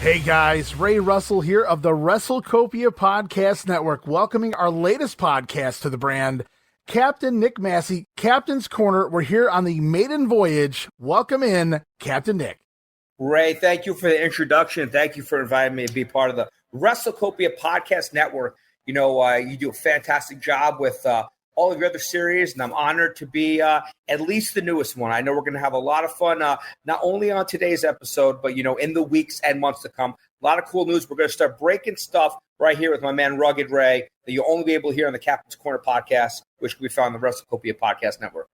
Hey guys, Ray Russell here of the WrestleCopia Podcast Network, welcoming our latest podcast to the brand, Captain Nick Masci, Captain's Corner. We're here on the Maiden Voyage. Welcome in, Captain Nick. Ray, thank you for the introduction. Thank you for inviting me to be part of the WrestleCopia Podcast Network. You know, you do a fantastic job with all of your other series, and I'm honored to be at least the newest one. I know we're going to have a lot of fun, not only on today's episode, but, you know, in the weeks and months to come. A lot of cool news. We're going to start breaking stuff right here with my man, Rugged Ray, that you'll only be able to hear on the Captain's Corner podcast, which can be found on the WrestleCopia Podcast Network.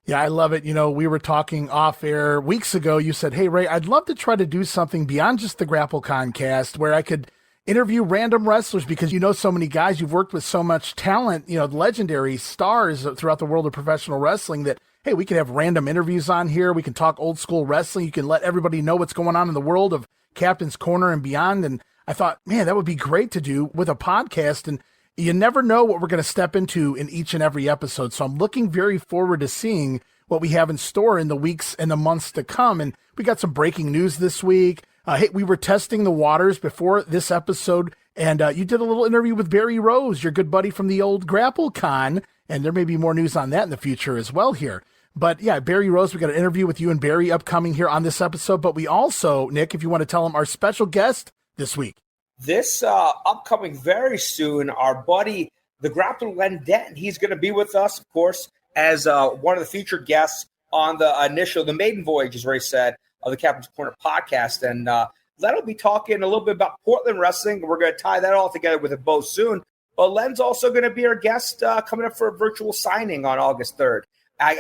Yeah, I love it. You know, we were talking off air weeks ago. You said, hey, Ray, I'd love to try to do something beyond just the GrappleCon cast where I could interview random wrestlers, because you know so many guys, you've worked with so much talent, you know, legendary stars throughout the world of professional wrestling, that, hey, we can have random interviews on here. We can talk old school wrestling. You can let everybody know what's going on in the world of Captain's Corner and beyond. And I thought, man, that would be great to do with a podcast. And you never know what we're going to step into in each and every episode. So I'm looking very forward to seeing what we have in store in the weeks and the months to come. And we got some breaking news this week. Hey, we were testing the waters before this episode, and you did a little interview with Barry Rose, your good buddy from the old GrappleCon, and there may be more news on that in the future as well here. But yeah, Barry Rose, we got an interview with you and Barry upcoming here on this episode, but we also, Nick, if you want to tell them, our special guest this week. This upcoming very soon, our buddy, the grappler Len Denton, he's going to be with us, of course, as one of the featured guests on the Maiden Voyage, as Ray said, of the Captain's Corner podcast. And Len will be talking a little bit about Portland wrestling. We're going to tie that all together with a bow soon. But Len's also going to be our guest coming up for a virtual signing on August 3rd.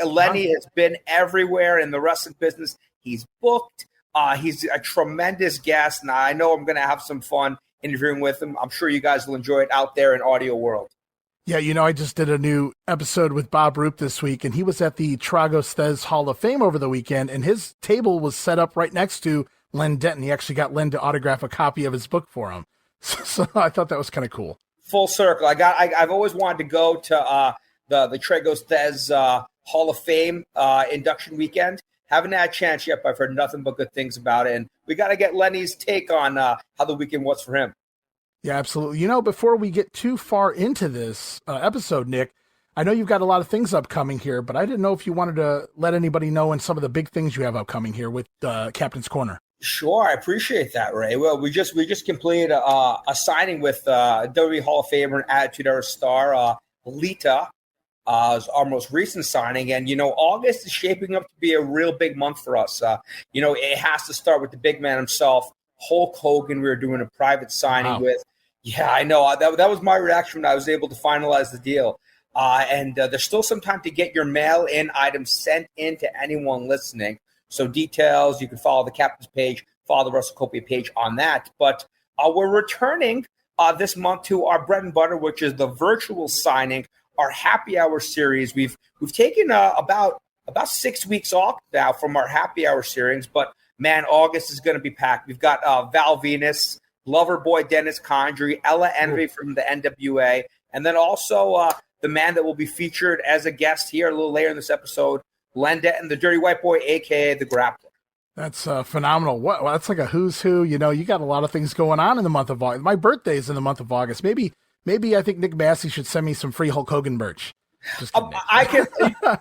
Lenny has been everywhere in the wrestling business. He's booked. He's a tremendous guest, and I know I'm going to have some fun interviewing with him. I'm sure you guys will enjoy it out there in audio world. Yeah, you know, I just did a new episode with Bob Roop this week, and he was at the Tragos Thez Hall of Fame over the weekend, and his table was set up right next to Len Denton. He actually got Len to autograph a copy of his book for him. So I thought that was kind of cool. Full circle. I've always wanted to go to the Tragos Thez Hall of Fame induction weekend. Haven't had a chance yet, but I've heard nothing but good things about it, and we got to get Lenny's take on how the weekend was for him. Yeah, absolutely. You know, before we get too far into this episode, Nick, I know you've got a lot of things upcoming here, but I didn't know if you wanted to let anybody know in some of the big things you have upcoming here with Captain's Corner. Sure, I appreciate that, Ray. Well, we just completed a signing with WWE Hall of Famer and Attitude Era star Lita, our most recent signing. And, you know, August is shaping up to be a real big month for us. You know, it has to start with the big man himself, Hulk Hogan. We were doing a private signing with. Yeah, I know. That was my reaction when I was able to finalize the deal. And there's still some time to get your mail-in items sent in to anyone listening. So details, you can follow the Captain's page, follow the WrestleCopia page on that. But we're returning this month to our bread and butter, which is the virtual signing, our happy hour series. We've taken about 6 weeks off now from our happy hour series, but man, August is going to be packed. We've got Val Venus, Loverboy Dennis Condrey, Ella Envy from the NWA, and then also the man that will be featured as a guest here a little later in this episode, Len Denton, the Dirty White Boy, a.k.a. the Grappler. That's phenomenal. Well, that's like a who's who. You know, you got a lot of things going on in the month of August. My birthday's in the month of August. Maybe I think Nick Masci should send me some free Hulk Hogan merch. I can,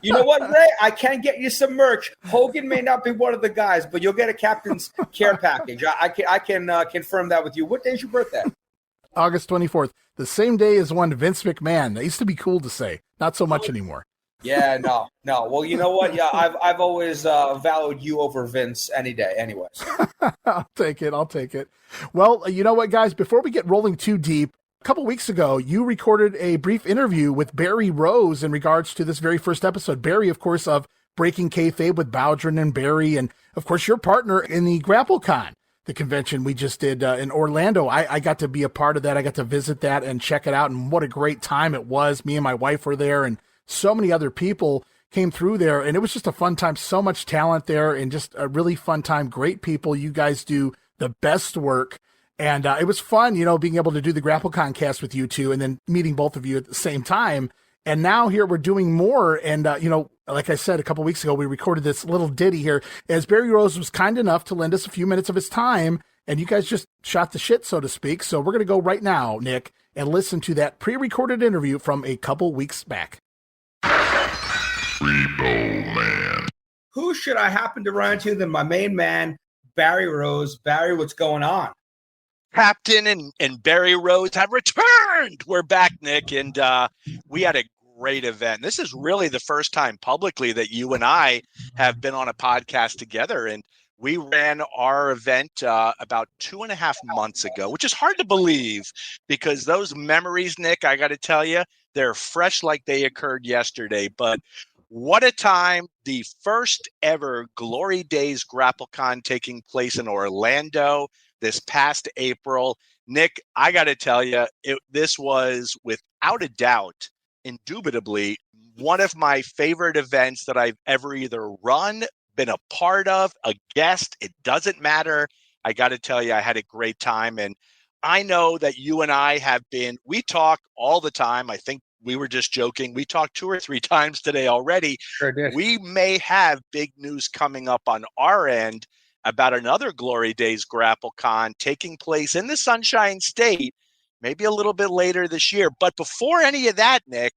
you know what, Ray? I can get you some merch. Hogan may not be one of the guys, but you'll get a Captain's Care package. I can confirm that with you. What day is your birthday? August 24th, the same day as one Vince McMahon. That used to be cool to say. Not so much anymore. Yeah, no. Well, you know what? Yeah, I've always valued you over Vince any day. Anyways, I'll take it. Well, you know what, guys? Before we get rolling too deep, a couple weeks ago, you recorded a brief interview with Barry Rose in regards to this very first episode. Barry, of course, of Breaking Kayfabe with Bowdren Barry, and of course, your partner in the GrappleCon, the convention we just did in Orlando. I got to be a part of that. I got to visit that and check it out, and what a great time it was. Me and my wife were there, and so many other people came through there, and it was just a fun time. So much talent there, and just a really fun time. Great people. You guys do the best work. And it was fun, you know, being able to do the GrappleCon cast with you two and then meeting both of you at the same time. And now here we're doing more. And, you know, like I said, a couple weeks ago, we recorded this little ditty here as Barry Rose was kind enough to lend us a few minutes of his time and you guys just shot the shit, so to speak. So we're going to go right now, Nick, and listen to that pre-recorded interview from a couple weeks back. Repo Man. Who should I happen to run into than my main man, Barry Rose? Barry, what's going on? Captain and Barry Rose have returned. We're back, Nick, and we had a great event. This is really the first time publicly that you and I have been on a podcast together, and we ran our event about 2.5 months ago, which is hard to believe because those memories, Nick, I got to tell you, they're fresh like they occurred yesterday. But what a time. The first ever Glory Days GrappleCon taking place in Orlando this past April. Nick, I got to tell you, this was without a doubt, indubitably, one of my favorite events that I've ever either run, been a part of, a guest. It doesn't matter. I got to tell you, I had a great time. And I know that you and I we talk all the time. I think we were just joking. We talked 2 or 3 times today already. Sure did. We may have big news coming up on our end about another Glory Days GrappleCon taking place in the Sunshine State, maybe a little bit later this year. But before any of that, Nick,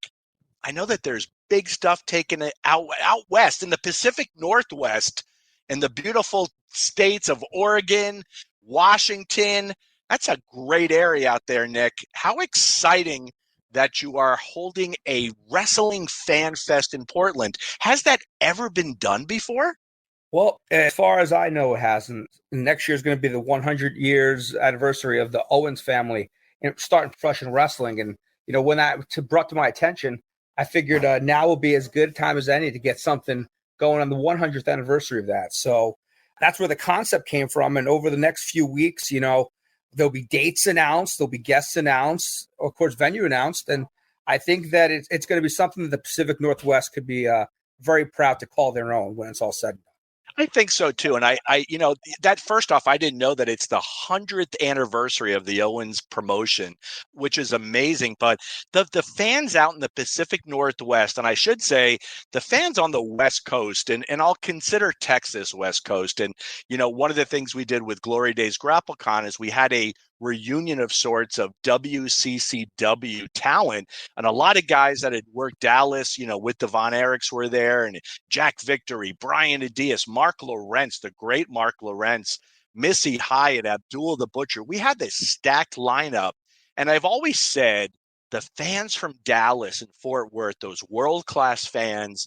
I know that there's big stuff taken out west in the Pacific Northwest in the beautiful states of Oregon, Washington. That's a great area out there, Nick. How exciting that you are holding a wrestling fan fest in Portland. Has that ever been done before? Well, as far as I know, it hasn't. Next year is going to be the 100 years anniversary of the Owens family and starting professional wrestling. And, you know, when that brought to my attention, I figured now will be as good a time as any to get something going on the 100th anniversary of that. So that's where the concept came from. And over the next few weeks, you know, there'll be dates announced, there'll be guests announced, of course, venue announced. And I think that it's going to be something that the Pacific Northwest could be very proud to call their own when it's all said and done. I think so too. And I, you know, that first off, I didn't know that it's the 100th anniversary of the Owens promotion, which is amazing. But the fans out in the Pacific Northwest, and I should say the fans on the West Coast, and I'll consider Texas West Coast. And, you know, one of the things we did with Glory Days GrappleCon is we had a reunion of sorts of WCCW talent, and a lot of guys that had worked Dallas, you know, with the Von Erichs were there, and Jack Victory, Brian Adias, Mark Lawrence, the great Mark Lawrence, Missy Hyatt, Abdul the Butcher. We had this stacked lineup, and I've always said the fans from Dallas and Fort Worth, those world-class fans,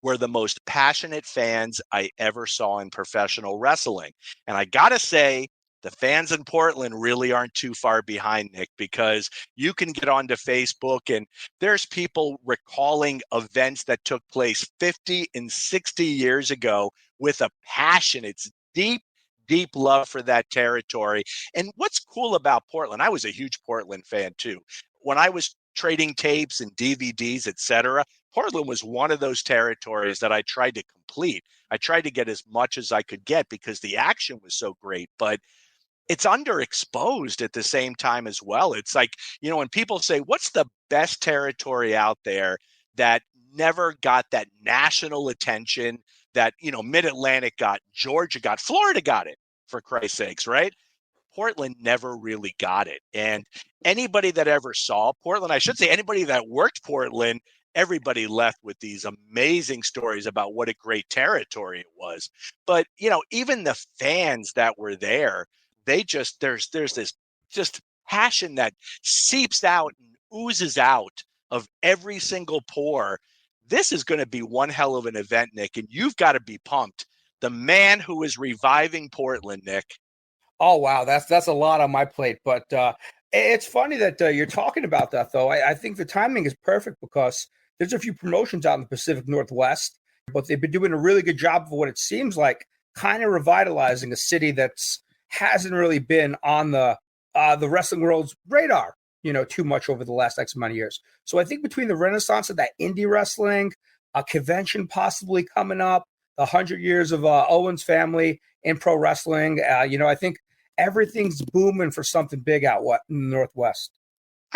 were the most passionate fans I ever saw in professional wrestling. And I gotta say, the fans in Portland really aren't too far behind, Nick, because you can get onto Facebook and there's people recalling events that took place 50 and 60 years ago with a passion. It's deep, deep love for that territory. And what's cool about Portland, I was a huge Portland fan too. When I was trading tapes and DVDs, etc., Portland was one of those territories that I tried to complete. I tried to get as much as I could get because the action was so great. But it's underexposed at the same time as well. It's like, you know, when people say, what's the best territory out there that never got that national attention that, you know, Mid-Atlantic got, Georgia got, Florida got it, for Christ's sakes, right? Portland never really got it. And anybody that ever saw Portland, I should say anybody that worked Portland, everybody left with these amazing stories about what a great territory it was. But, you know, even the fans that were there, they just, there's this just passion that seeps out and oozes out of every single pore. This is going to be one hell of an event, Nick, and you've got to be pumped. The man who is reviving Portland, Nick. Oh, wow. That's a lot on my plate. But it's funny that you're talking about that, though. I think the timing is perfect because there's a few promotions out in the Pacific Northwest, but they've been doing a really good job of what it seems like kind of revitalizing a city that's hasn't really been on the wrestling world's radar, you know, too much over the last X amount of years. So I think between the renaissance of that indie wrestling, a convention possibly coming up, the 100 years of Owens family in pro wrestling, you know, I think everything's booming for something big out in the Northwest.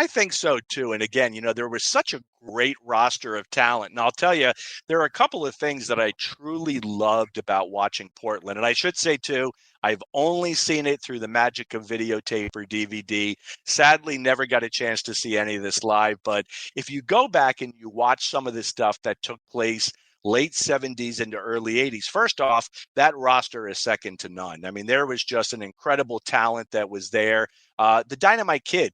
I think so too. And again, there was such a great roster of talent. And I'll tell you, there are a couple of things that I truly loved about watching Portland. And I should say too, I've only seen it through the magic of videotape or DVD. Sadly, never got a chance to see any of this live. But if you go back and you watch some of the stuff that took place late 70s into early 80s, first off, that roster is second to none. I mean, there was just an incredible talent that was there. The Dynamite Kid,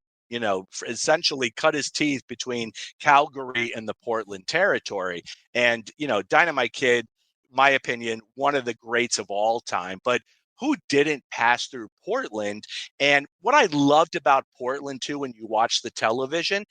essentially cut his teeth between Calgary and the Portland territory. And, Dynamite Kid, my opinion, one of the greats of all time. But who didn't pass through Portland? And what I loved about Portland, too, when you watch the television,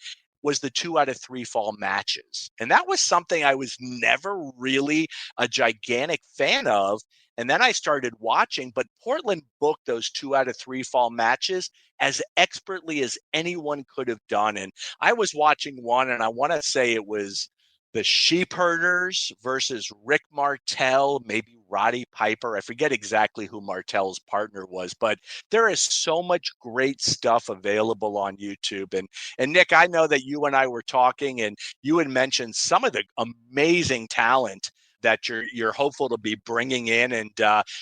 was the 2 out of 3 fall matches. And that was something I was never really a gigantic fan of. And then I started watching, but Portland booked those 2 out of 3 fall matches as expertly as anyone could have done. And I was watching one, and I want to say it was the Sheep Herders versus Rick Martel, maybe Roddy Piper. I forget exactly who Martel's partner was, but there is so much great stuff available on YouTube. And Nick, I know that you and I were talking, and you had mentioned some of the amazing talent that you're hopeful to be bringing in. And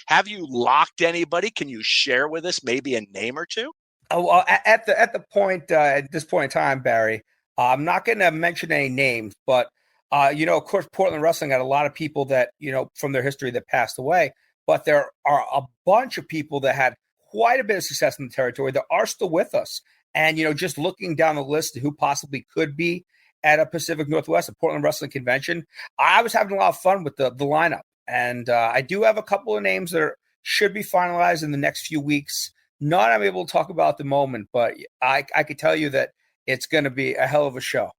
have you locked anybody? Can you share with us maybe a name or two? Oh, well, at this point in time, Barry, I'm not going to mention any names, but of course, Portland wrestling had a lot of people that from their history that passed away, but there are a bunch of people that had quite a bit of success in the territory that are still with us. And just looking down the list of who possibly could be at a Pacific Northwest, a Portland Wrestling Convention, I was having a lot of fun with the lineup. And I do have a couple of names that should be finalized in the next few weeks. Not I'm able to talk about at the moment, but I could tell you that it's going to be a hell of a show.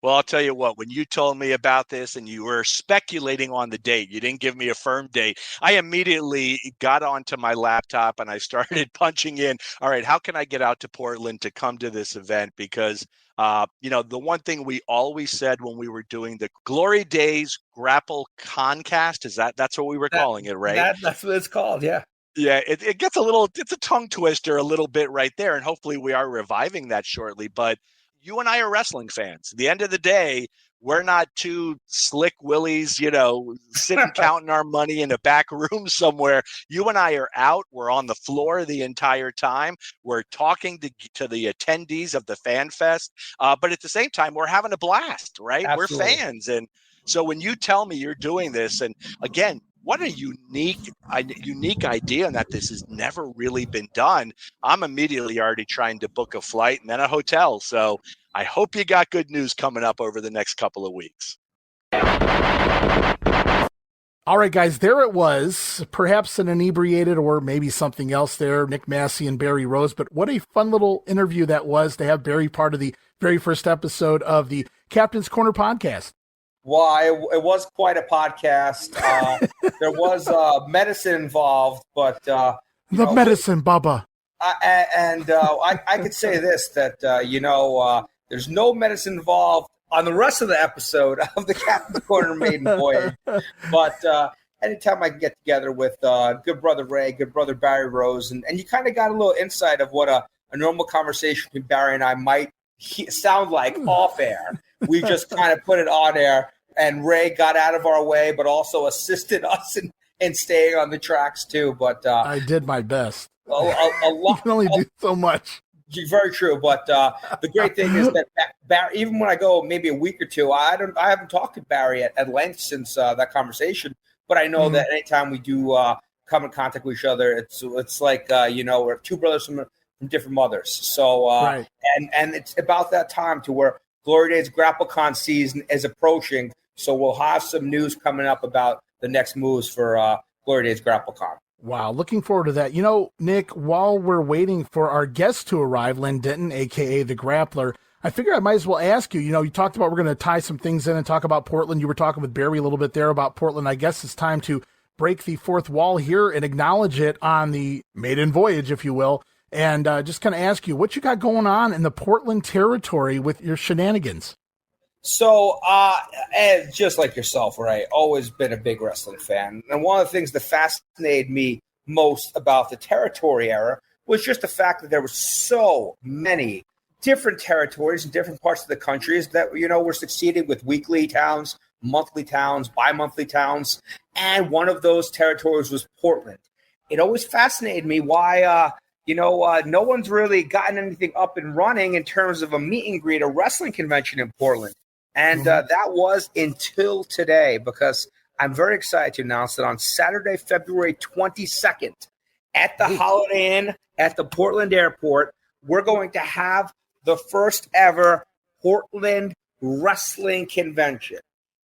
Well, I'll tell you what, when you told me about this and you were speculating on the date, you didn't give me a firm date. I immediately got onto my laptop and I started punching in, all right, how can I get out to Portland to come to this event? Because, the one thing we always said when we were doing the Glory Days Grapple Concast, that's what we were calling it, right? That's what it's called, yeah. Yeah, it gets it's a tongue twister a little bit right there. And hopefully we are reviving that shortly. But you and I are wrestling fans. At the end of the day, we're not two slick willies, sitting counting our money in a back room somewhere. You and I are out. We're on the floor the entire time. We're talking to the attendees of the Fan Fest. But at the same time, we're having a blast, right? Absolutely. We're fans. And so when you tell me you're doing this, and again, what a unique idea, and that this has never really been done. I'm immediately already trying to book a flight and then a hotel. So I hope you got good news coming up over the next couple of weeks. All right, guys, there it was. Perhaps an inebriated or maybe something else there, Nick Masci and Barry Rose. But what a fun little interview that was to have Barry part of the very first episode of the Captain's Corner podcast. Well, it was quite a podcast. There was medicine involved, but medicine, Bubba. I could say this, that there's no medicine involved on the rest of the episode of the Captain's Corner Maiden Voyage. But anytime I can get together with good brother Ray, good brother Barry Rose, and you kind of got a little insight of what a normal conversation between Barry and I might sound like off air. We just kind of put it on air, and Ray got out of our way, but also assisted us in staying on the tracks too. But I did my best. A lot. You can only do so much. Very true. But the great thing is that Barry, even when I go maybe a week or two, I haven't talked to Barry at length since that conversation. But I know that anytime we do come in contact with each other, it's like we're two brothers from different mothers. So right. and it's about that time to where Glory Days GrappleCon season is approaching. So we'll have some news coming up about the next moves for Glory Days GrappleCon. Wow, looking forward to that. Nick, while we're waiting for our guest to arrive, Len Denton, a.k.a. The Grappler, I figure I might as well ask you, you talked about we're going to tie some things in and talk about Portland. You were talking with Barry a little bit there about Portland. I guess it's time to break the fourth wall here and acknowledge it on the Maiden Voyage, if you will, and just kind of ask you what you got going on in the Portland territory with your shenanigans. So, and just like yourself, right, always been a big wrestling fan. And one of the things that fascinated me most about the territory era was just the fact that there were so many different territories in different parts of the country is that, we're succeeding with weekly towns, monthly towns, bi-monthly towns. And one of those territories was Portland. It always fascinated me why, no one's really gotten anything up and running in terms of a meet and greet, a wrestling convention in Portland. And that was until today, because I'm very excited to announce that on Saturday, February 22nd, at the Holiday Inn at the Portland Airport, we're going to have the first ever Portland Wrestling Convention.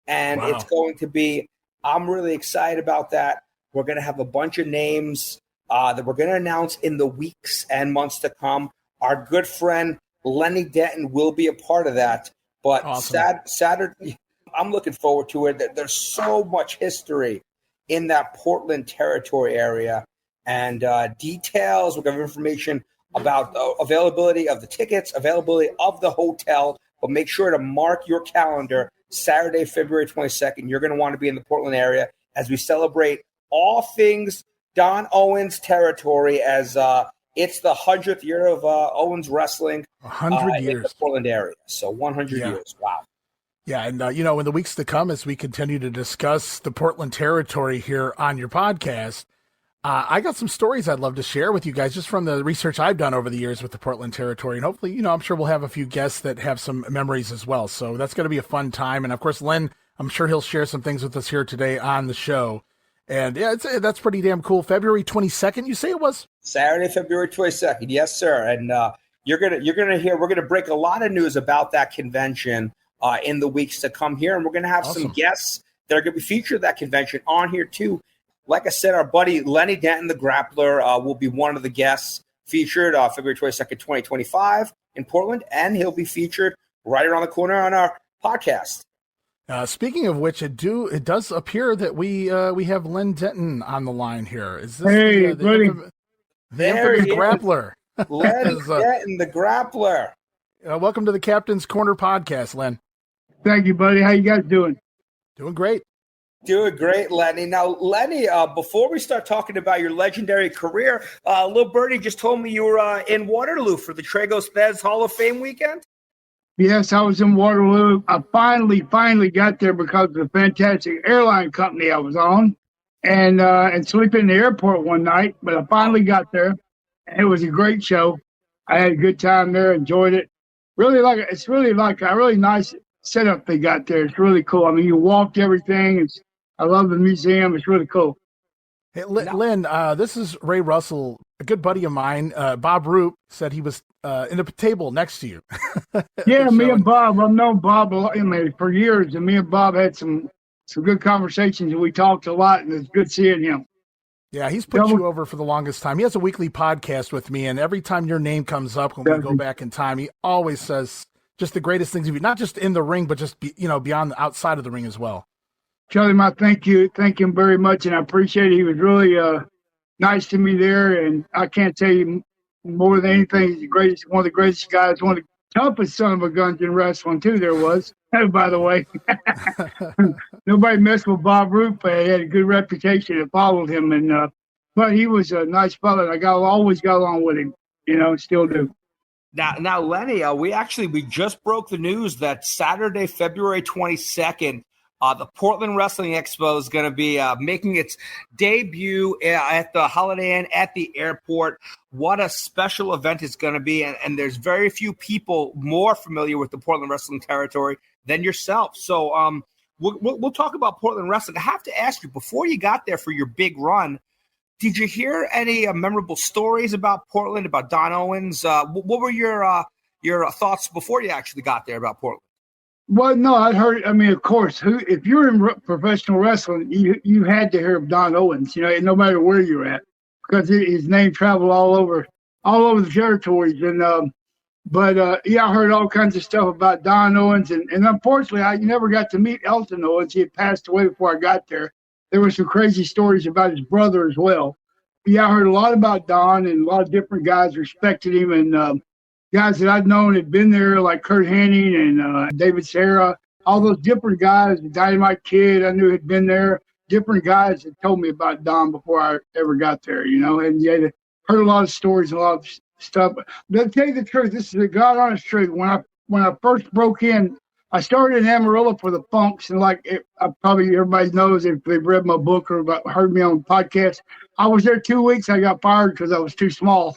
And it's going to be, I'm really excited about that. We're going to have a bunch of names that we're going to announce in the weeks and months to come. Our good friend Len Denton will be a part of that. But Saturday, I'm looking forward to it. There's so much history in that Portland territory area, and details. We're going to have information about availability of the tickets, availability of the hotel. But make sure to mark your calendar, Saturday, February 22nd. You're going to want to be in the Portland area as we celebrate all things Don Owens territory, as it's the 100th year of Owens Wrestling. 100 years. In the Portland area. So 100 years. Wow. Yeah, and, in the weeks to come, as we continue to discuss the Portland territory here on your podcast, I got some stories I'd love to share with you guys just from the research I've done over the years with the Portland territory. And hopefully, I'm sure we'll have a few guests that have some memories as well. So that's going to be a fun time. And, of course, Len, I'm sure he'll share some things with us here today on the show. And, yeah, that's pretty damn cool. February 22nd, you say it was? Saturday, February 22nd. Yes, sir. And you're gonna hear, we're going to break a lot of news about that convention in the weeks to come here. And we're going to have some guests that are going to be featured at that convention on here, too. Like I said, our buddy Len Denton, the Grappler, will be one of the guests featured February 22nd, 2025 in Portland. And he'll be featured right around the corner on our podcast. Speaking of which, it does appear that we have Len Denton on the line here. Is this the infamous Grappler? Len Denton, the Grappler. Welcome to the Captain's Corner podcast, Len. Thank you, buddy. How you guys doing? Doing great. Doing great, Lenny. Now, Lenny, before we start talking about your legendary career, Little Birdie just told me you were in Waterloo for the Tragos Feds Hall of Fame weekend. Yes, I was in Waterloo. I finally got there because of the fantastic airline company I was on, and sleeping in the airport one night. But I finally got there. It was a great show. I had a good time there. Enjoyed it. It's really a really nice setup they got there. It's really cool. I mean, you walked everything. I love the museum. It's really cool. Hey, Len, this is Ray Russell, a good buddy of mine. Bob Roop said he was in a table next to you. Yeah, me and Bob. I've known Bob for years, and me and Bob had some good conversations, and we talked a lot, and it's good seeing him. Yeah, he's put you over for the longest time. He has a weekly podcast with me, and every time your name comes up when we go back in time, he always says just the greatest things of you, not just in the ring, but just beyond the outside of the ring as well. Charlie, thank him very much, and I appreciate it. He was really nice to me there, and I can't tell you more than anything, he's the greatest, one of the greatest guys, one of the toughest son of a guns in wrestling too. There was, by the way, nobody messed with Bob Roop. He had a good reputation that followed him, and but he was a nice fellow. And I always got along with him, still do. Now, Lenny, we just broke the news that Saturday, February 22nd. The Portland Wrestling Expo is going to be making its debut at the Holiday Inn at the airport. What a special event it's going to be. And there's very few people more familiar with the Portland wrestling territory than yourself. So we'll talk about Portland wrestling. I have to ask you, before you got there for your big run, did you hear any memorable stories about Portland, about Don Owens? What were your thoughts before you actually got there about Portland? Well, no, I heard. I mean, of course, if you're in professional wrestling, you had to hear of Don Owens. No matter where you're at, because his name traveled all over the territories. And I heard all kinds of stuff about Don Owens, and unfortunately, I never got to meet Elton Owens. He had passed away before I got there. There were some crazy stories about his brother as well. Yeah, I heard a lot about Don, and a lot of different guys respected him, and guys that I'd known had been there, like Kurt Hennig and David Serra, all those different guys, the Dynamite Kid I knew had been there, different guys that told me about Don before I ever got there, and yeah, heard a lot of stories, a lot of stuff. But to tell you the truth, this is the God honest truth. When I first broke in, I started in Amarillo for the Funks, and probably everybody knows if they've read my book or heard me on podcasts. I was there 2 weeks. I got fired because I was too small.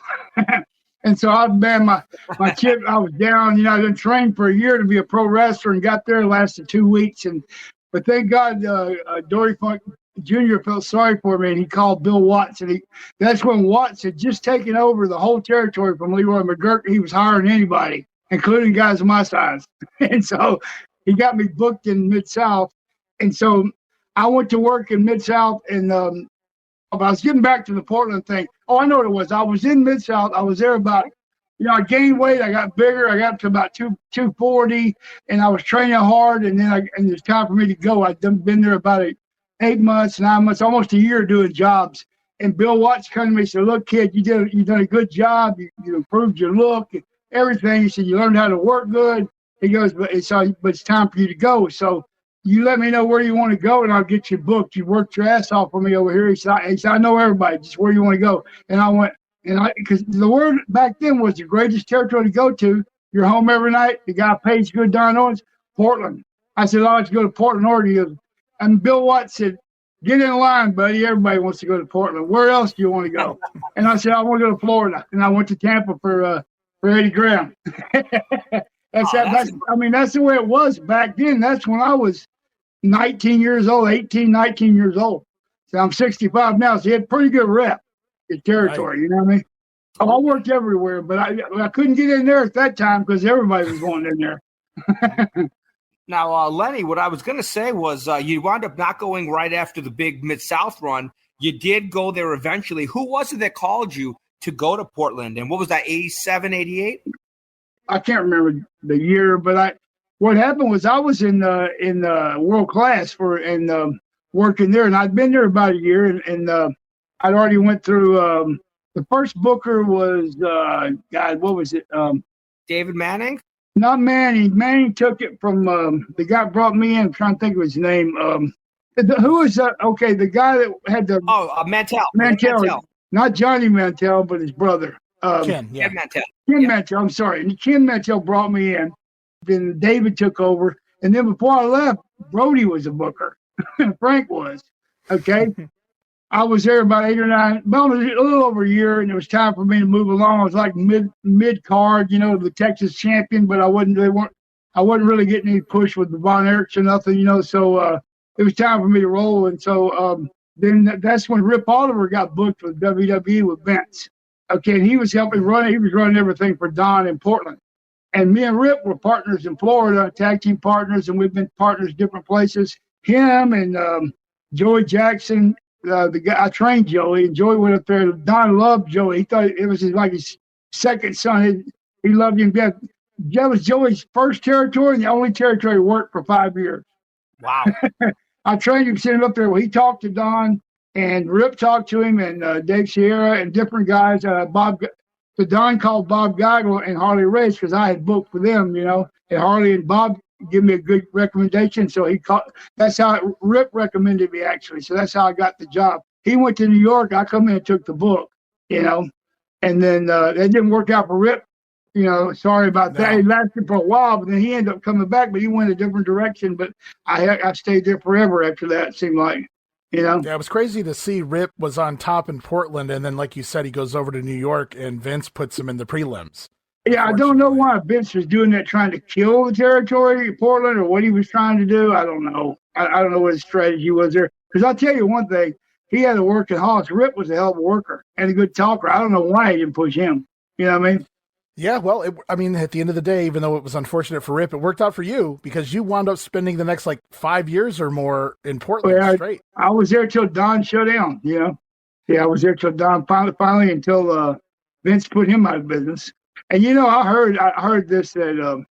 And so I man, my chip, I was down. You know, I'd been trained for a year to be a pro wrestler, and got there, lasted 2 weeks. But thank God, Dory Funk Jr. felt sorry for me, and he called Bill Watts. And that's when Watts had just taken over the whole territory from Leroy McGurk. He was hiring anybody, including guys of my size. And so he got me booked in Mid-South. And so I went to work in Mid-South, and I was getting back to the Portland thing. Oh, I know what it was. I was in Mid-South. I was there about, I gained weight. I got bigger. I got up to about 240, and I was training hard, and then it's time for me to go. I'd been there about 8 months, 9 months, almost a year doing jobs. And Bill Watts came to me and said, look, kid, you done a good job. You improved your look, everything. He said, you learned how to work good. He goes, but it's time for you to go. So you let me know where you want to go, and I'll get you booked. You worked your ass off for me over here. He said, I know everybody, just where you want to go. And I went, because the word back then was the greatest territory to go to. You're home every night. The guy pays good, Don Owens, Portland. I said, I like to go to Portland, Oregon. He goes, and Bill Watts said, get in line, buddy. Everybody wants to go to Portland. Where else do you want to go? And I said, I want to go to Florida. And I went to Tampa for Eddie Graham. That's the way it was back then. That's when I was 19 years old, 18, 19 years old. So I'm 65 now. So he had pretty good rep in territory. Right. You know what I mean? Oh, I worked everywhere, but I couldn't get in there at that time because everybody was going in there. Now, Lenny, what I was going to say was you wound up not going right after the big Mid-South run. You did go there eventually. Who was it that called you to go to Portland? And what was that, 87, 88? I can't remember the year, but what happened was I was in world class working there, and I'd been there about a year, and I'd already went through. The first booker was what was it? David Manning. Not Manning. Manning took it from the guy brought me in. I'm trying to think of his name. Who was that? Okay, the guy that had the Mantell. Mantell. Not Johnny Mantell, but his brother. Ken Mantell. Ken Mantell. I'm sorry. And Ken Mantell brought me in. Then David took over, and then before I left, Brody was a booker. Frank was. Okay. I was there about 8 or 9, well, a little over a year, and it was time for me to move along. I was like mid card, the Texas champion, but I wasn't really getting any push with the Von Erichs or nothing, So it was time for me to roll, and so then that's when Rip Oliver got booked with WWE with Vince. Okay, and he was helping run it. He was running everything for Don in Portland, and me and Rip were partners in Florida, tag team partners, and we've been partners different places. Him and Joey Jackson. The guy I trained Joey, and Joey went up there. Don loved Joey. He thought it was like his second son. He loved him. That was Joey's first territory and the only territory he worked for 5 years. Wow. I trained him, sent him up there. Well, he talked to Don, and Rip talked to him, and Dave Sierra and different guys. So Don called Bob Geigel and Harley Race because I had booked for them, and Harley and Bob give me a good recommendation. So that's how Rip recommended me, actually. So that's how I got the job. He went to New York. I come in and took the book, and then it didn't work out for Rip. Sorry about that. It lasted for a while, but then he ended up coming back, but he went a different direction. But I stayed there forever after that, it seemed like, Yeah, it was crazy to see Rip was on top in Portland, and then, like you said, he goes over to New York, and Vince puts him in the prelims. Yeah, I don't know why Vince was doing that, trying to kill the territory, Portland, or what he was trying to do. I don't know. I don't know what his strategy was there. Because I'll tell you one thing, he had to work at Hollis. Rip was a hell of a worker and a good talker. I don't know why he didn't push him. You know what I mean? Yeah, well, at the end of the day, even though it was unfortunate for Rip, it worked out for you because you wound up spending the next 5 years or more in Portland straight. I was there till Don shut down, Yeah, I was there till Don finally until Vince put him out of business. And I heard this that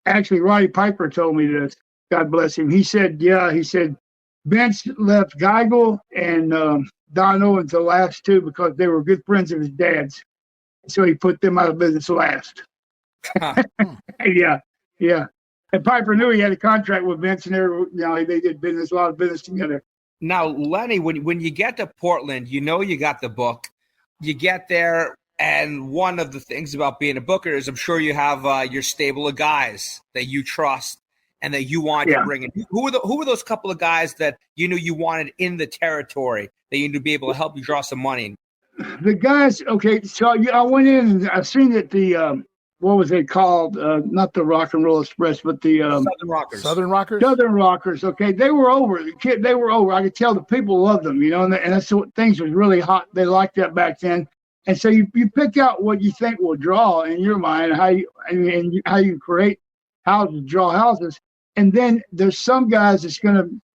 actually Roddy Piper told me this. God bless him. He said Vince left Geigel and Don Owens the last two because they were good friends of his dad's. So he put them out of business last. Yeah. And Piper knew he had a contract with Vince, and they did a lot of business together. Now, Lenny, when you get to Portland, you got the book. You get there. And one of the things about being a booker is I'm sure you have your stable of guys that you trust and that you want to bring in. Who were those couple of guys that you knew you wanted in the territory that you knew to be able to help you draw some money? The guys, okay, so I went in and I seen that the what was it called? Not the Rock and Roll Express, but the Southern Rockers. Southern Rockers. Southern Rockers. Okay, they were over. They were over. I could tell the people loved them, you know, and that's what things was really hot. They liked that back then. And so you pick out what you think will draw in your mind, how you create houses, draw houses. And then there's some guys that's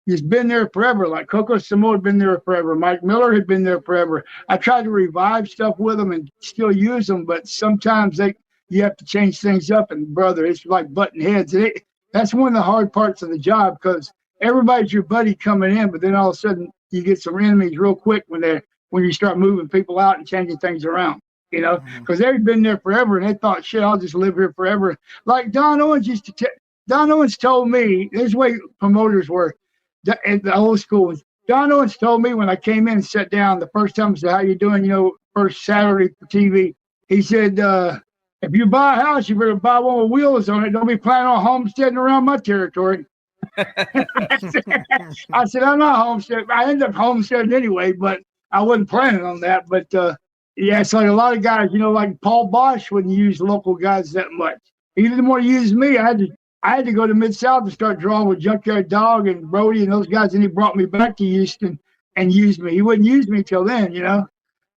he's been there forever, like Coco Samoa had been there forever. Mike Miller had been there forever. I tried to revive stuff with them and still use them, but sometimes you have to change things up. And brother, it's like button heads. That's one of the hard parts of the job, because everybody's your buddy coming in, but then all of a sudden you get some enemies real quick when you start moving people out and changing things around, you know, because they've been there forever and they thought, shit, I'll just live here forever. Like Don Owens Don Owens told me, this way promoters were, the old school ones. Don Owens told me when I came in and sat down the first time, I said, how you doing? You know, first Saturday for TV. He said, if you buy a house, you better buy one with wheels on it. Don't be planning on homesteading around my territory. I said, I'm not homesteading. I ended up homesteading anyway, but I wasn't planning on that. But yeah, it's like a lot of guys, you know, like Paul Bosch wouldn't use local guys that much. He didn't want to use me. I had to go to Mid-South and start drawing with Junkyard Dog and Brody and those guys, and he brought me back to Houston and used me. He wouldn't use me till then, you know,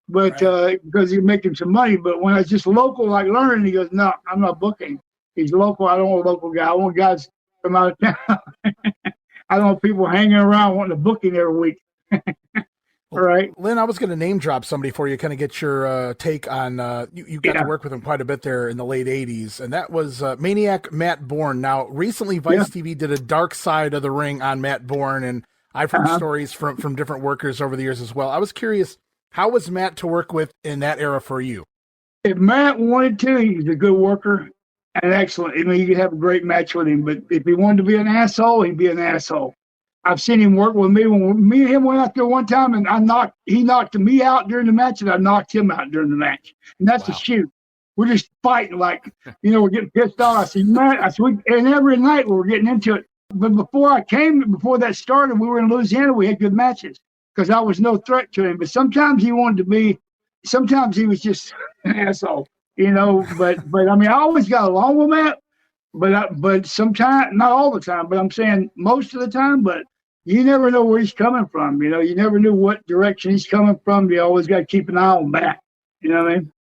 but because he was making some money. But when I was just local, like learning, he goes, no, I'm not booking. He's local. I don't want a local guy. I want guys from out of town. I don't want people hanging around wanting to book him every week. All right. Len, I was going to name drop somebody for you, kind of get your take on, you got to work with him quite a bit there in the late 80s, and that was Maniac Matt Bourne. Now, recently Vice TV did a Dark Side of the Ring on Matt Bourne, and I've heard stories from different workers over the years as well. I was curious, how was Matt to work with in that era for you? If Matt wanted to, he's a good worker and excellent. I mean, you could have a great match with him, but if he wanted to be an asshole, he'd be an asshole. I've seen him work with me when me and him went out there one time, and he knocked me out during the match, and I knocked him out during the match. And that's a shoot. We're just fighting like, you know, we're getting pissed off. I said, man, and every night we were getting into it. But before that started, we were in Louisiana. We had good matches because I was no threat to him. But sometimes he was just an asshole, you know. But I mean, I always got along with Matt. But sometimes, not all the time, but I'm saying most of the time. But you never know where he's coming from. You know, you never knew what direction he's coming from. You always got to keep an eye on Matt. You know what I mean?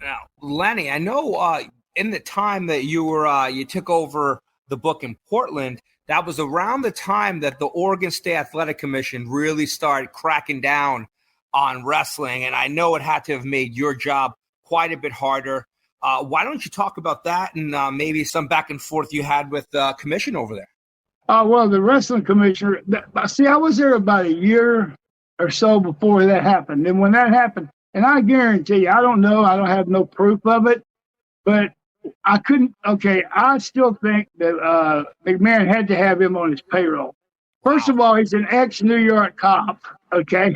Now, Lenny, I know in the time that you took over the book in Portland, that was around the time that the Oregon State Athletic Commission really started cracking down on wrestling. And I know it had to have made your job quite a bit harder. Why don't you talk about that and maybe some back and forth you had with the commission over there? Well, the wrestling commissioner, see, I was there about a year or so before that happened. And when that happened, and I guarantee you, I don't know, I don't have no proof of it, but I still think that McMahon had to have him on his payroll. First of all, he's an ex-New York cop, okay?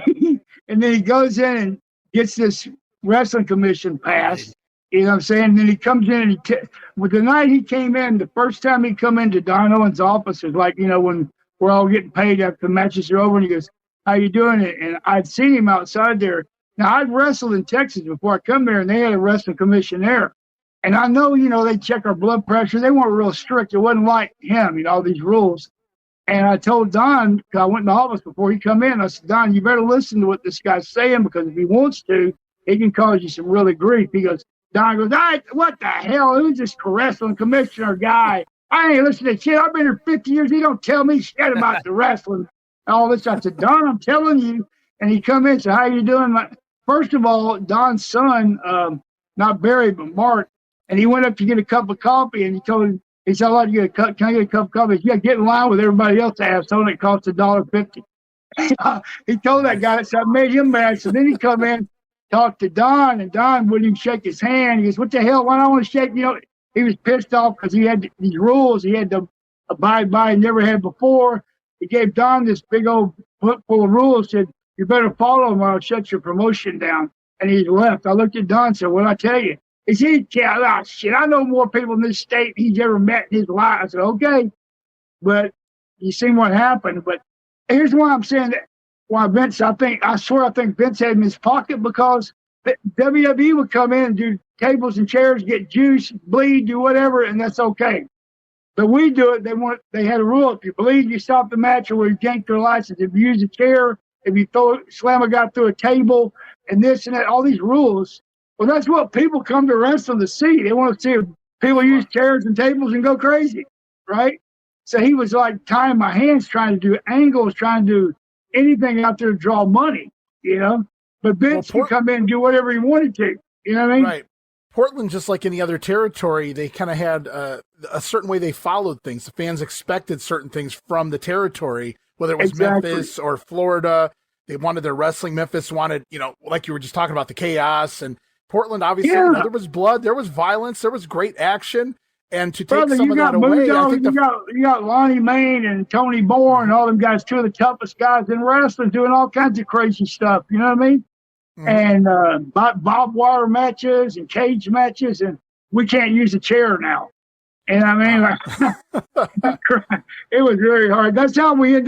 And then he goes in and gets this wrestling commission passed. You know what I'm saying? And then he comes in and with the night he came in, the first time he come into Don Owens' office is like, you know, when we're all getting paid after the matches are over, and he goes, how you doing? And I'd seen him outside there. Now, I'd wrestled in Texas before I come there, and they had a wrestling commission there. And I know, you know, they check our blood pressure. They weren't real strict. It wasn't like him, you know, all these rules. And I told Don, because I went in the office before he come in, I said, Don, you better listen to what this guy's saying, because if he wants to, he can cause you some really grief. He goes, Don goes, what the hell? Who's this wrestling commissioner guy? I ain't listening to shit. I've been here 50 years. He don't tell me shit about the wrestling and all this. I said, Don, I'm telling you. And he come in and said, how you doing? First of all, Don's son, not Barry, but Mark, and he went up to get a cup of coffee, and he told him, he said, can I get a cup of coffee? Yeah, get in line with everybody else. Asshole, and it costs $1.50. He told that guy, so I made him mad. So then he come in, talked to Don, and Don wouldn't even shake his hand. He goes, what the hell? Why don't I want to shake? You know, he was pissed off because he had these rules he had to abide by and never had before. He gave Don this big old book full of rules, said, you better follow them or I'll shut your promotion down. and he left. I looked at Don and said, "What'd I tell you?" He said, "Yeah, oh, shit, I know more people in this state than he's ever met in his life." I said, "Okay, but you seen what happened." But here's why I'm saying that. Why Vince? I think Vince had him in his pocket because the WWE would come in and do tables and chairs, get juice, bleed, do whatever, and that's okay. But we do it. They had a rule: if you bleed, you stop the match, or we yank their license. If you use a chair, if you slam a guy through a table, and this and that, all these rules. Well, that's what people come to wrestling to see. They want to see people use chairs and tables and go crazy, right? So he was like tying my hands, trying to do angles, trying to do anything out there to draw money, But Vince could come in and do whatever he wanted to. You know what I mean? Right. Portland, just like any other territory, they kind of had a certain way they followed things. The fans expected certain things from the territory, whether it was Memphis or Florida. They wanted their wrestling. Memphis wanted, like you were just talking about, the chaos. And Portland, obviously, there was blood, there was violence, there was great action. And to take some of that away, I think you got Lonnie Main and Tony Bourne, all them guys, two of the toughest guys in wrestling, doing all kinds of crazy stuff. You know what I mean? Mm-hmm. And barbed wire matches and cage matches, and we can't use a chair now. And I mean, it was very hard. That's how we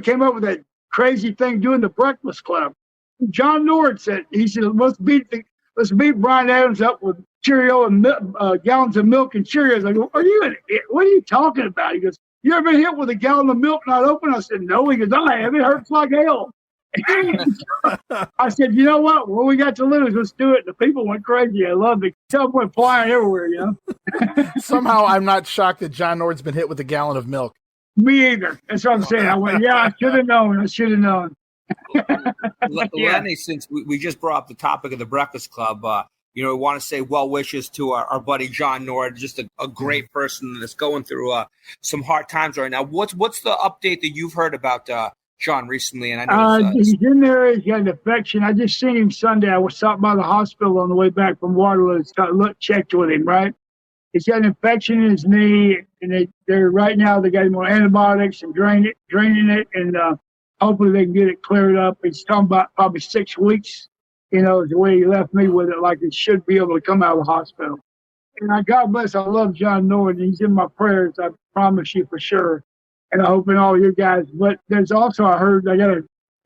came up with that crazy thing doing the Breakfast Club. John Nord said, let's beat Brian Adams up with Cheerio and gallons of milk and Cheerios. I go, what are you talking about? He goes, "You ever been hit with a gallon of milk not open?" I said, "No." He goes, "I have. It hurts like hell." I said, "You know what? What we got to lose? Let's do it." The people went crazy. I loved it. Stuff went flying everywhere, Somehow I'm not shocked that John Nord's been hit with a gallon of milk. Me either. That's what I'm saying. I went, yeah, I should have known. Lenny, since we just brought up the topic of the Breakfast Club, we want to say well wishes to our buddy John Nord, just a great person that's going through some hard times right now. What's the update that you've heard about John recently? And I know he's in there. He's got an infection. I just seen him Sunday. I was stopped by the hospital on the way back from Waterloo. Checked with him, right? He's got an infection in his knee, and they're right now they got him on antibiotics and draining it, and hopefully they can get it cleared up. He's talking about probably 6 weeks. Is the way he left me with it, like it should be able to come out of the hospital. And God bless, I love John Nord, and he's in my prayers, I promise you for sure. And I hope in all you guys. But there's also, I got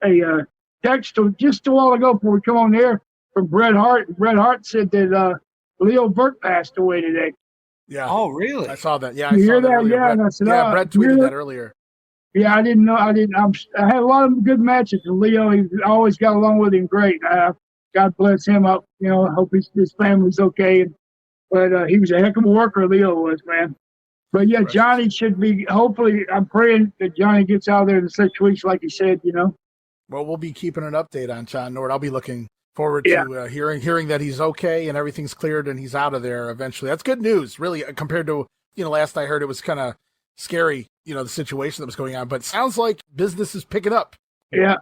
a text just a while ago before we come on there from Bret Hart. Bret Hart said that Leo Burke passed away today. Yeah. Oh, really? I saw that. Yeah, you hear that? Earlier. Yeah, and I said, Bret tweeted that earlier. Yeah, I didn't know. I had a lot of good matches with Leo. I always got along with him great. God bless him up. I hope his family's okay. But he was a heck of a worker, Leo was, man. But yeah, Johnny should be. Hopefully, I'm praying that Johnny gets out there in 6 weeks, like he said. Well, we'll be keeping an update on John Nord. I'll be looking forward to hearing that he's okay and everything's cleared and he's out of there eventually. That's good news, really, compared to last I heard it was kind of scary, the situation that was going on. But it sounds like business is picking up. Yeah.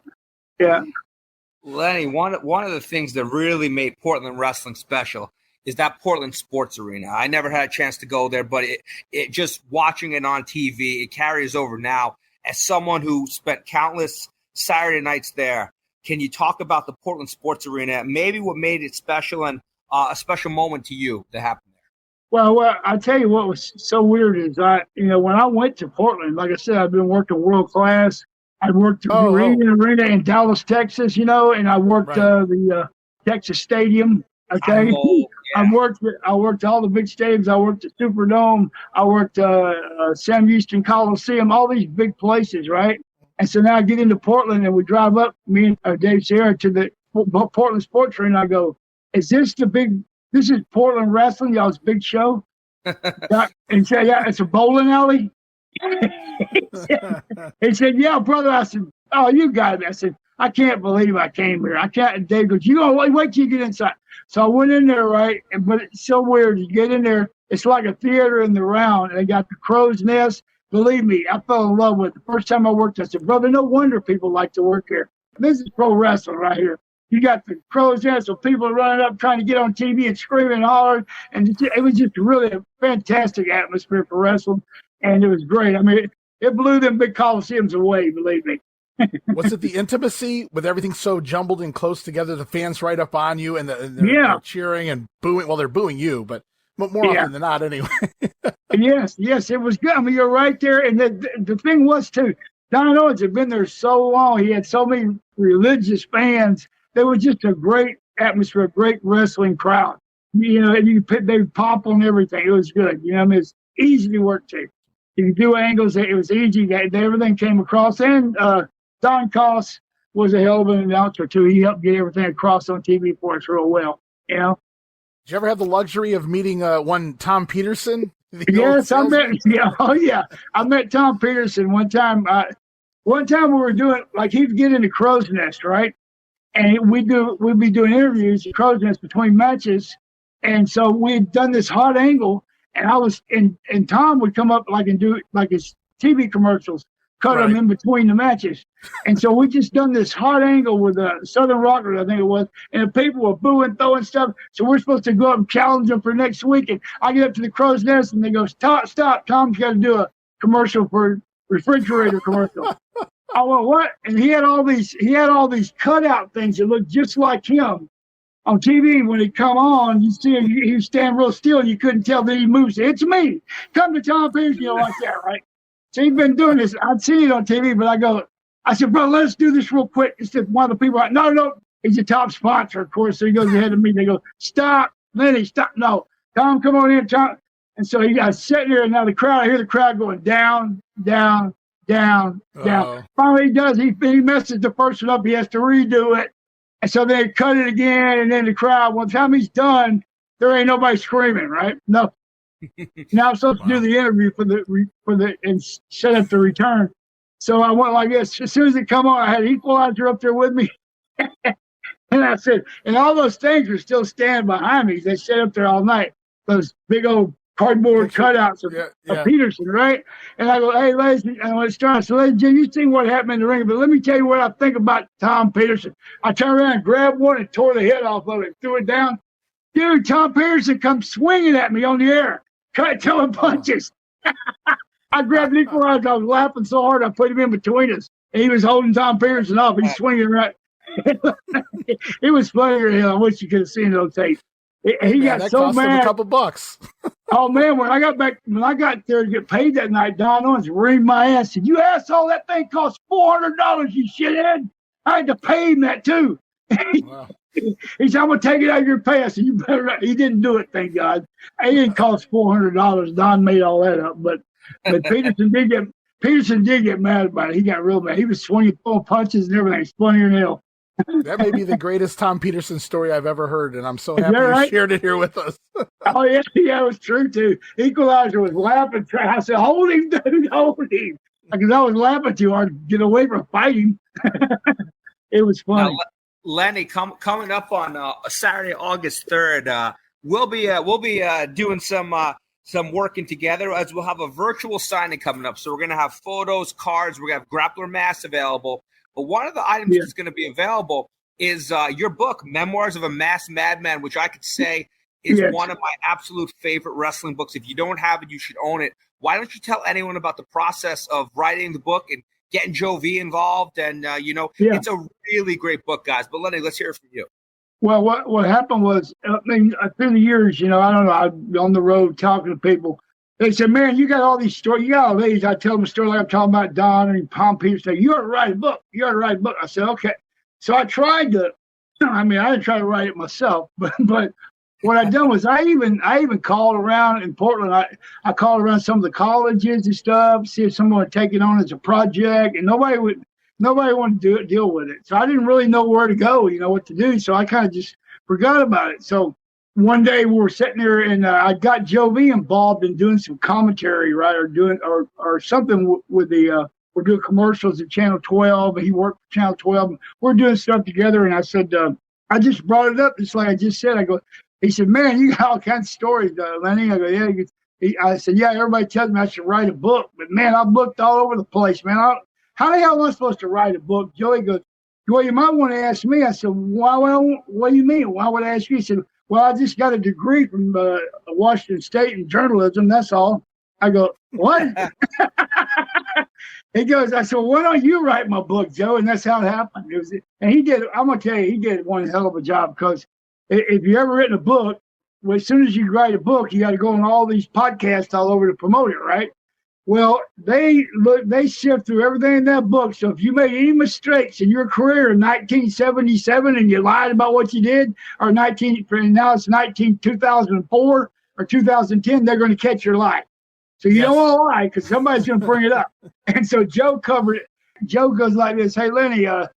Lenny, one of the things that really made Portland wrestling special is that Portland Sports Arena. I never had a chance to go there, but it just watching it on TV, it carries over now. As someone who spent countless Saturday nights there, can you talk about the Portland Sports Arena, maybe what made it special and a special moment to you that happened there? Well, I'll tell you what was so weird is when I went to Portland, like I said, I've been working world class. I worked the arena in Dallas, Texas, and I worked the Texas Stadium. Okay, I worked all the big stadiums. I worked the Superdome. I worked Sam Houston Coliseum. All these big places, right? And so now I get into Portland, and we drive up, me and Dave Sierra, to the Portland Sports Arena. I go, "Is this This is Portland Wrestling, y'all's big show?" And he said, "Yeah, it's a bowling alley." He said, "Yeah, brother." I said, "Oh, you got it." I said, "I can't believe I came here. I can't." And Dave goes, "You gonna wait till you get inside." So I went in there, right? But it's so weird. You get in there, it's like a theater in the round. And they got the crow's nest. Believe me, I fell in love with it. The first time I worked, I said, "Brother, no wonder people like to work here. This is pro wrestling right here." You got the crow's nest, so people running up trying to get on TV and screaming and hollering. And it was just really a fantastic atmosphere for wrestling. And it was great. I mean, it blew them big coliseums away, believe me. Was it the intimacy with everything so jumbled and close together? The fans right up on you and they're cheering and booing. Well, they're booing you, but more often than not, anyway. Yes, it was good. I mean, you're right there. And the thing was, too, Don Owens had been there so long. He had so many religious fans. There was just a great atmosphere, a great wrestling crowd. You know, and they pop on everything. It was good. You know, I mean, it's easy to work to. If you do angles, it was easy. Everything came across. And Don Koss was a hell of an announcer, too. He helped get everything across on TV for us real well, you know. Did you ever have the luxury of meeting one Tom Peterson? Yes, I met. Yeah, I met Tom Peterson one time. One time we were doing, like, he'd get in the crow's nest, right? And we'd be doing interviews at crow's nest between matches. And so we'd done this hot angle, and Tom would come up and do like his TV commercials, cut them in between the matches. And so we just done this hot angle with Southern Rockers, I think it was, and the people were booing, throwing stuff. So we're supposed to go up and challenge them for next week. And I get up to the crow's nest, and they go, stop, Tom's got to do a commercial for refrigerator commercial. Oh, well, what? And he had all these cutout things that looked just like him. On TV, when he'd come on, you see him, he'd stand real still, and you couldn't tell that he moves. It's me. Come to Tom Peterson, like that, right? So he'd been doing this. I'd seen it on TV, but I said, bro, let's do this real quick. He said, one of the people, no, he's a top sponsor, of course. So he goes ahead of me. They go, stop, Lenny, stop. No, Tom, come on in, Tom. And so he got sitting there, and now I hear the crowd going down, down, down, down. Finally, he does. He messes the first one up. He has to redo it. And so they cut it again, and then the crowd, by the time he's done, there ain't nobody screaming, right? No. Now I'm supposed to do the interview and set up the return. So I went like this. As soon as it come on, I had Equalizer up there with me. And I said, and all those things are still standing behind me. They sat up there all night. Those big old cardboard cutouts of Peterson, right? And I go, hey, ladies, and when it's starting, so ladies, you see what happened in the ring, but let me tell you what I think about Tom Peterson. I turned around and grabbed one and tore the head off of it, threw it down. Dude, Tom Peterson comes swinging at me on the air, throwing punches. I grabbed the Equalizer. I was laughing so hard I put him in between us, and he was holding Tom Peterson off. He's swinging right. It was funny as hell. I wish you could have seen those tapes. He got so cost mad. Him a couple bucks. Oh man, when I got there to get paid that night, Don Owens reamed my ass. Said, "You asshole! That thing cost $400. You shithead! I had to pay him that too." Wow. He said, "I'm gonna take it out of your pay." I said, "You better not." He didn't do it, thank God. It didn't cost $400. Don made all that up, but Peterson did get mad about it. He got real mad. He was swinging full punches and everything. It's funnier than hell. That may be the greatest Tom Peterson story I've ever heard, and I'm so happy you shared it here with us. Oh, yeah, it was true, too. Equalizer was laughing. I said, hold him, dude, hold him. Because I was laughing too hard to get away from fighting. It was funny. Now, Lenny, coming up on Saturday, August 3rd, we'll be doing some working together, as we'll have a virtual signing coming up. So we're going to have photos, cards. We're going to have grappler masks available. But one of the items that's going to be available is your book, Memoirs of a Masked Madman, which I could say is one of my absolute favorite wrestling books. If you don't have it, you should own it. Why don't you tell anyone about the process of writing the book and getting Joe V involved? And, it's a really great book, guys. But Lenny, let's hear it from you. Well, what happened was, through the years, I don't know, I'm on the road talking to people. They said, man, you got all these stories. You got all these. I tell them a story like I'm talking about Don and Tom Peterson. You ought to write a book. I said, okay. So I tried to, I didn't try to write it myself, but what I done was I even called around in Portland. I called around some of the colleges and stuff, see if someone would take it on as a project, and nobody wanted to deal with it. So I didn't really know where to go, what to do. So I kind of just forgot about it. So one day we were sitting there, and I got Joe V involved in doing some commentary, right, or something with the. We're doing commercials at Channel 12, and he worked for Channel 12. And we're doing stuff together, and I said, I just brought it up, just like I just said. I go, he said, man, you got all kinds of stories, Lenny. I go, yeah. I said, yeah, everybody tells me I should write a book, but man, I've looked all over the place, man. How the hell am I supposed to write a book? Joey goes, well, you might want to ask me. I said, what do you mean? Why would I ask you? He said, well, I just got a degree from Washington State in journalism. That's all. I go, what? He goes, I said, well, why don't you write my book, Joe? And that's how it happened. And he did, I'm going to tell you, he did one hell of a job, because if you ever written a book, well, as soon as you write a book, you got to go on all these podcasts all over to promote it, right? Well, they sift through everything in that book. So if you made any mistakes in your career in 1977 and you lied about what you did, or now it's 2004 or 2010, they're going to catch your lie. So you don't want to lie, because somebody's going to bring it up. And so Joe covered it. Joe goes like this: Hey, Lenny, I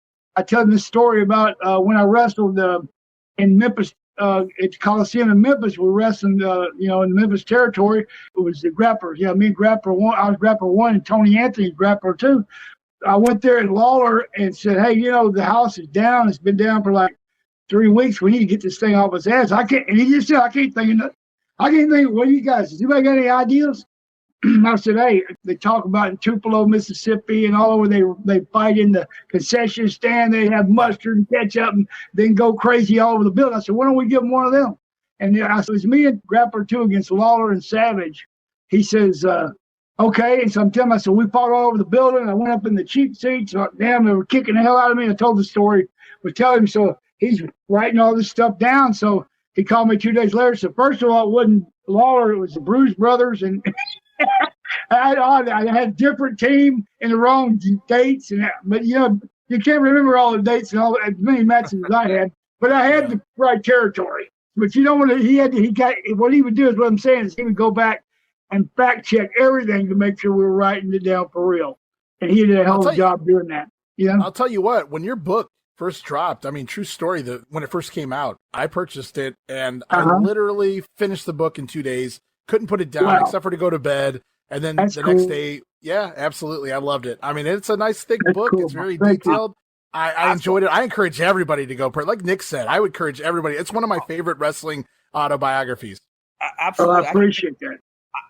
tell him this story about when I wrestled in Memphis, at the Coliseum in Memphis. We wrestled, in the Memphis territory. It was the grapplers. Yeah, me and Grappler 1. I was Grappler 1, and Tony Anthony Grappler 2. I went there in Lawler and said, hey, the house is down. It's been down for like 3 weeks. We need to get this thing off his ass. I can't. And he just said, I can't think of nothing. I can't think of, what do you guys, does anybody got any ideas? I said, hey, they talk about in Tupelo, Mississippi, and all over. They fight in the concession stand. They have mustard and ketchup, and then go crazy all over the building. I said, why don't we give them one of them? And I said, it was me and Grappler 2 against Lawler and Savage. He says, okay. And so I'm telling him, I said, we fought all over the building. I went up in the cheap seats. Damn, they were kicking the hell out of me. I told the story. We tell him, so he's writing all this stuff down. So he called me 2 days later. So first of all, it wasn't Lawler. It was the Bruise Brothers. And I had a different team in the wrong dates, but you can't remember all the dates and all as many matches as I had. But I had the right territory. But you know what what he would do is, what I'm saying is, he would go back and fact check everything to make sure we were writing it down for real. And he did a hell of a job doing that. I'll tell you what, when your book first dropped, I mean, true story, when it first came out, I purchased it, and I literally finished the book in 2 days. Couldn't put it down except for to go to bed. And then next day, yeah, absolutely. I loved it. I mean, it's a nice thick book. Cool. It's very detailed. I enjoyed it. I encourage everybody to go. Like Nick said, I would encourage everybody. It's one of my favorite wrestling autobiographies. Absolutely. I appreciate that.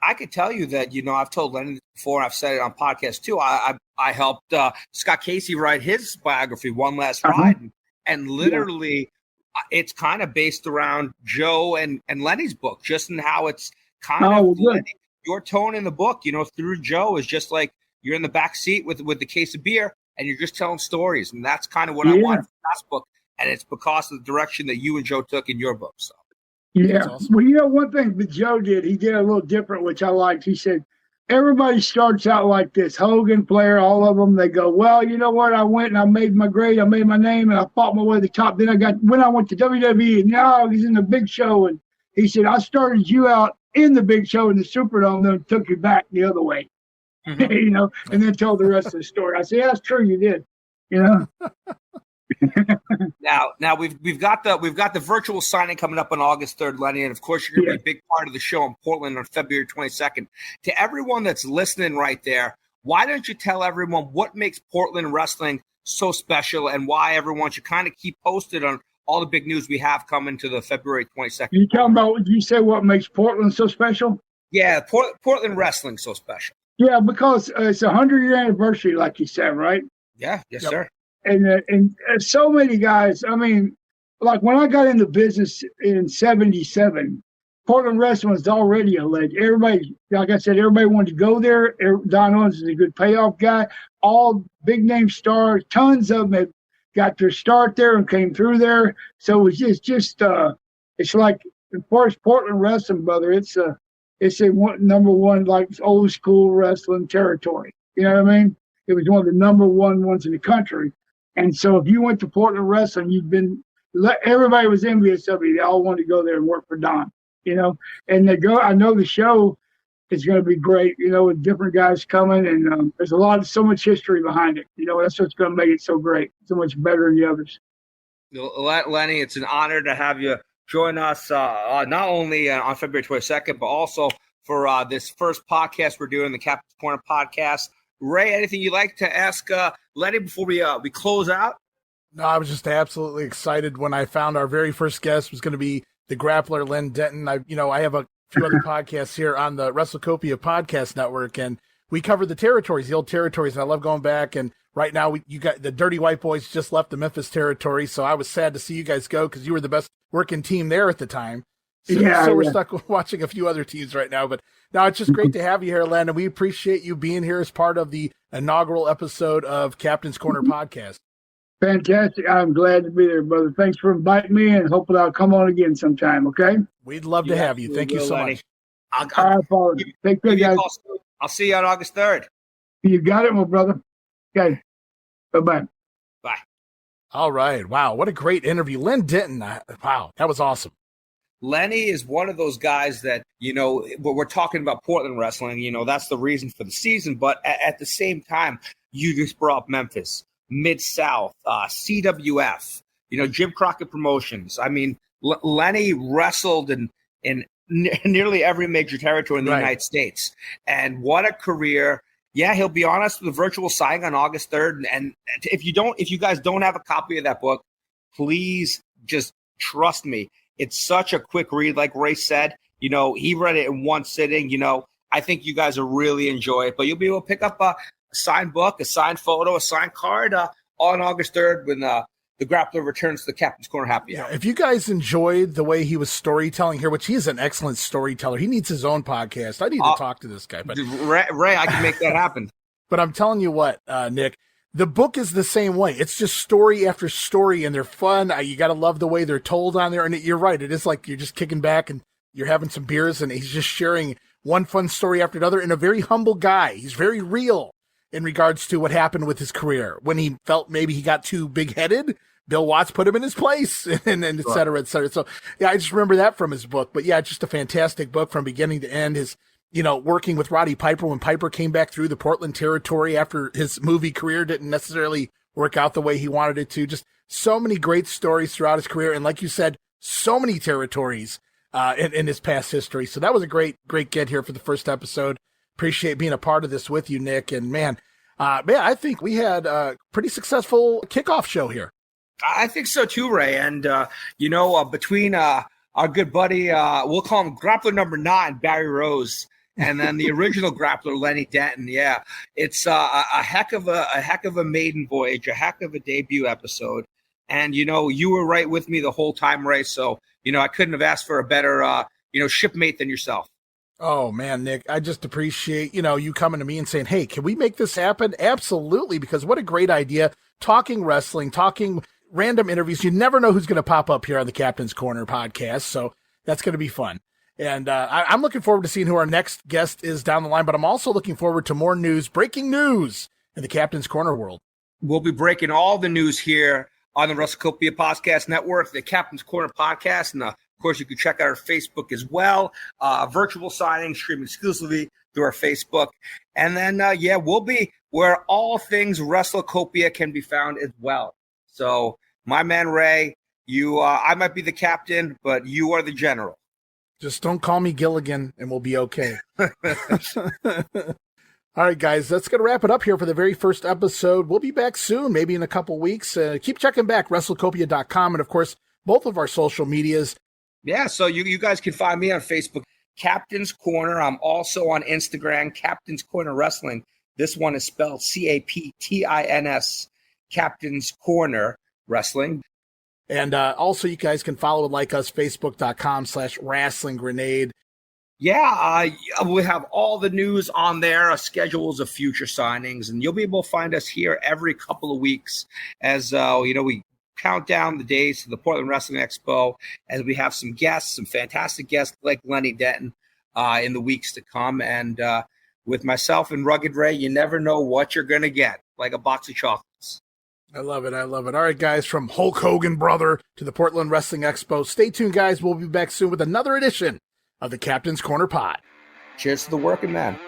I could tell you that, I've told Lennon before, I've said it on podcast too. I helped Scott Casey write his biography, One Last Ride. And literally it's kind of based around Joe and Lenny's book, just in how it's kind of Lenny, your tone in the book, through Joe is just like you're in the back seat with the case of beer and you're just telling stories. And that's kind of what I wanted from this book. And it's because of the direction that you and Joe took in your book. So. Yeah. Awesome. Well, one thing that Joe did, he did a little different, which I liked. He said, everybody starts out like this. Hogan, Flair, all of them, they go, well, you know what? I went and I made my grade. I made my name and I fought my way to the top. Then when I went to WWE, and now he's in the Big Show. And he said, I started you out in the Big Show in the Superdome, then took you back the other way, and then told the rest of the story. I said, yeah, that's true, you did, Now we've got the virtual signing coming up on August 3rd, Lenny, and of course you're going to be a big part of the show in Portland on February 22nd. To everyone that's listening right there, why don't you tell everyone what makes Portland wrestling so special and why everyone should kind of keep posted on all the big news we have coming to the February 22nd. You talking about, you say what makes Portland so special? Yeah, Portland wrestling so special. Yeah, because it's a 100-year anniversary, like you said, right? Yeah, yes, sir. And so many guys, I mean, like when I got into business in 77, Portland wrestling was already a legend. Everybody, like I said, everybody wanted to go there. Don Owens is a good payoff guy. All big-name stars, tons of them had got their start there and came through there. So it's it's like, of course, Portland wrestling, brother. It's a number one, like old school wrestling territory. You know what I mean? It was one of the number one ones in the country. And so if you went to Portland wrestling, everybody was envious of you. They all wanted to go there and work for Don, and I know the show is going to be great, with different guys coming, and there's so much history behind it. That's what's going to make it so great, so much better than the others. Lenny, it's an honor to have you join us, not only on February 22nd, but also for this first podcast we're doing, the Captain's Corner podcast. Ray, anything you'd like to ask Lenny before we close out? No, I was just absolutely excited when I found our very first guest was going to be the grappler Len Denton. I have a few other podcasts here on the WrestleCopia Podcast Network, and we cover the territories, the old territories, and I love going back. And right now, you got the Dirty White Boys just left the Memphis territory, so I was sad to see you guys go because you were the best working team there at the time. So we're stuck watching a few other teams right now. But now it's just great to have you here, Len, and we appreciate you being here as part of the inaugural episode of Captain's Corner podcast. Fantastic. I'm glad to be there, brother. Thanks for inviting me, and hopefully I'll come on again sometime, okay? We'd love to have you. Thank you so much. All right, Paul. Take care, guys. I'll see you on August 3rd. You got it, my brother. Okay. Bye-bye. Bye. All right. Wow. What a great interview. Len Denton. Wow. That was awesome. Lenny is one of those guys that, we're talking about Portland wrestling, that's the reason for the season. But at the same time, you just brought up Memphis, Mid-South, CWF, Jim Crockett Promotions. I mean, Lenny wrestled in nearly every major territory in the United States. And what a career. Yeah, he'll be honest with a virtual signing on August 3rd. And if you guys don't have a copy of that book, please just trust me. It's such a quick read, like Ray said. He read it in one sitting. I think you guys will really enjoy it. But you'll be able to pick up a signed book, a signed photo, a signed card on August 3rd when the Grappler returns to the Captain's Corner Happy Hour. If you guys enjoyed the way he was storytelling here, which he is an excellent storyteller, he needs his own podcast. I need to talk to this guy. But Ray, I can make that happen. But I'm telling you what, Nick, the book is the same way. It's just story after story, and they're fun. You got to love the way they're told on there. And you're right. It is like you're just kicking back and you're having some beers, and he's just sharing one fun story after another. And a very humble guy. He's very real in regards to what happened with his career. When he felt maybe he got too big-headed, Bill Watts put him in his place, and et cetera, et cetera. So, yeah, I just remember that from his book. But, yeah, just a fantastic book from beginning to end. His working with Roddy Piper when Piper came back through the Portland territory after his movie career didn't necessarily work out the way he wanted it to. Just so many great stories throughout his career. And like you said, so many territories in his past history. So that was a great get here for the first episode. Appreciate being a part of this with you, Nick. And man, I think we had a pretty successful kickoff show here. I think so too, Ray. And, between our good buddy, we'll call him Grappler number 9, Barry Rose, and then the original grappler, Lenny Denton. Yeah, it's a heck of a maiden voyage, a heck of a debut episode. And, you were right with me the whole time, Ray. So, I couldn't have asked for a better, shipmate than yourself. Oh, man, Nick, I just appreciate, you coming to me and saying, hey, can we make this happen? Absolutely, because what a great idea. Talking wrestling, talking random interviews. You never know who's going to pop up here on the Captain's Corner podcast. So that's going to be fun. And I'm looking forward to seeing who our next guest is down the line, but I'm also looking forward to more news, breaking news in the Captain's Corner world. We'll be breaking all the news here on the WrestleCopia Podcast Network, the Captain's Corner Podcast. And of course, you can check out our Facebook as well. Virtual signings streaming exclusively through our Facebook. And then, we'll be where all things WrestleCopia can be found as well. So, my man, Ray, I might be the captain, but you are the general. Just don't call me Gilligan, and we'll be okay. All right, guys, that's going to wrap it up here for the very first episode. We'll be back soon, maybe in a couple weeks. Keep checking back, WrestleCopia.com, and, of course, both of our social medias. Yeah, so you guys can find me on Facebook, Captain's Corner. I'm also on Instagram, Captain's Corner Wrestling. This one is spelled CAPTINS, Captain's Corner Wrestling. And also, you guys can follow and like us, Facebook.com/Wrestling Grenade. Yeah, we have all the news on there, schedules of future signings, and you'll be able to find us here every couple of weeks as, we count down the days to the Portland Wrestling Expo as we have some guests, some fantastic guests like Lenny Denton in the weeks to come. And with myself and Rugged Ray, you never know what you're going to get, like a box of chocolates. I love it. I love it. All right, guys, from Hulk Hogan brother to the Portland Wrestling Expo. Stay tuned, guys. We'll be back soon with another edition of the Captain's Corner Pod. Cheers to the working man.